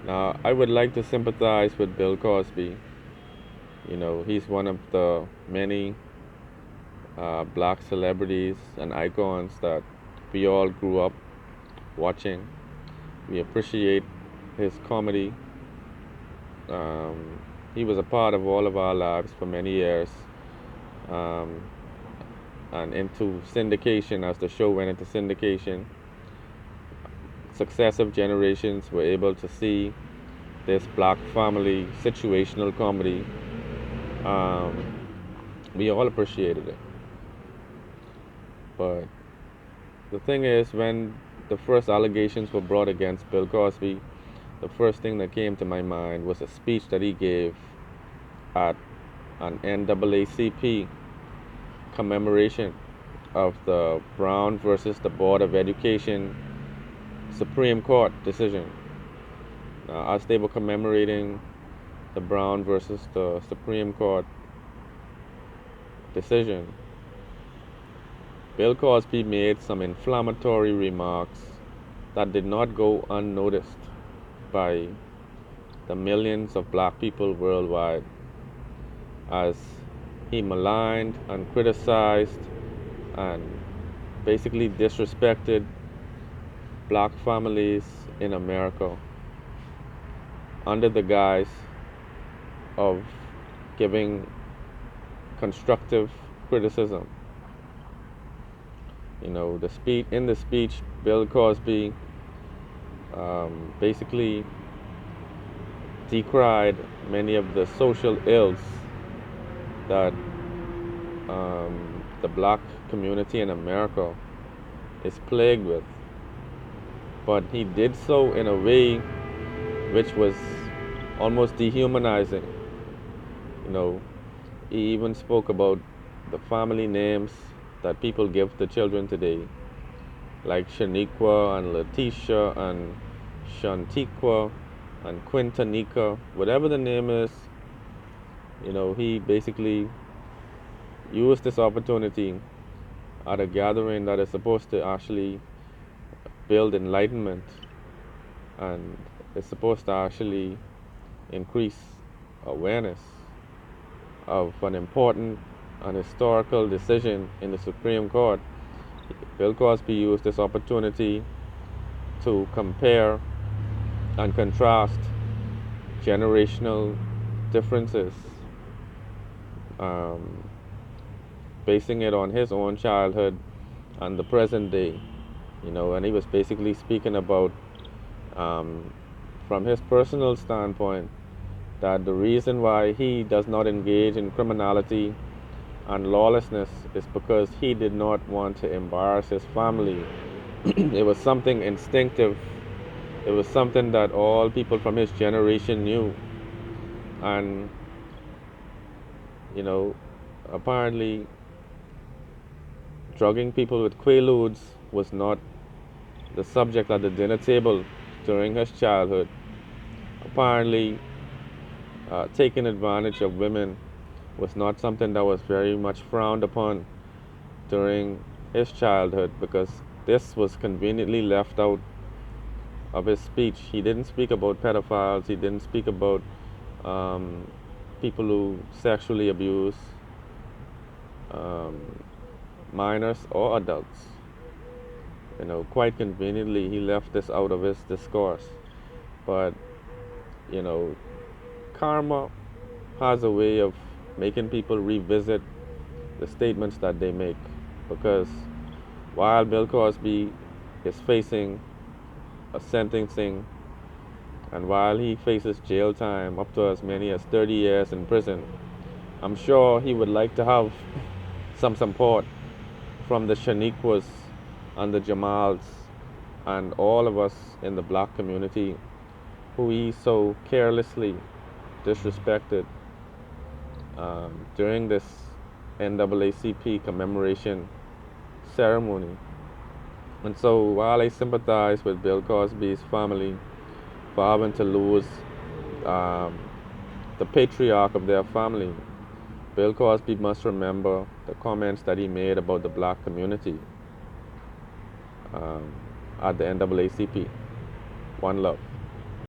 Now, I would like to sympathize with Bill Cosby. He's one of the many black celebrities and icons that we all grew up watching. We appreciate his comedy. Um, he was a part of all of our lives for many years, um, and into syndication. As the show went into syndication, successive generations were able to see this black family situational comedy. Um, we all appreciated it. But the thing is, when the first allegations were brought against Bill Cosby, the first thing that came to my mind was a speech that he gave at an NAACP commemoration of the Brown versus the Board of Education Supreme Court decision. As they were commemorating the Brown versus the Supreme Court decision, Bill Cosby made some inflammatory remarks that did not go unnoticed by the millions of black people worldwide, as he maligned and criticized and basically disrespected black families in America under the guise of giving constructive criticism. In the speech, Bill Cosby basically decried many of the social ills that the black community in America is plagued with. But he did so in a way which was almost dehumanizing. You know, he even spoke about the family names that people give to children today, like Shaniqua and Letitia and Shantiqua and Quintanica, whatever the name is. He basically used this opportunity at a gathering that is supposed to actually build enlightenment and is supposed to actually increase awareness of an important and historical decision in the Supreme Court. Bill Cosby used this opportunity to compare and contrast generational differences, um, basing it on his own childhood and the present day. And he was basically speaking about, um, from his personal standpoint, that the reason why he does not engage in criminality and lawlessness is because he did not want to embarrass his family. It was something instinctive. It was something that all people from his generation knew. And, you know, apparently drugging people with quaaludes was not the subject at the dinner table during his childhood. Apparently, taking advantage of women was not something that was very much frowned upon during his childhood, because this was conveniently left out of his speech. He didn't speak about pedophiles, he didn't speak about um, people who sexually abuse um, minors or adults. Quite conveniently, he left this out of his discourse. But, you know, karma has a way of making people revisit the statements that they make. Because while Bill Cosby is facing a sentencing, and while he faces jail time up to as many as 30 years in prison, I'm sure he would like to have some support from the Shaniquas and the Jamals and all of us in the black community who he so carelessly disrespected during this NAACP commemoration ceremony. And so while I sympathize with Bill Cosby's family for having to lose um, the patriarch of their family, Bill Cosby must remember the comments that he made about the black community um, at the NAACP. One love.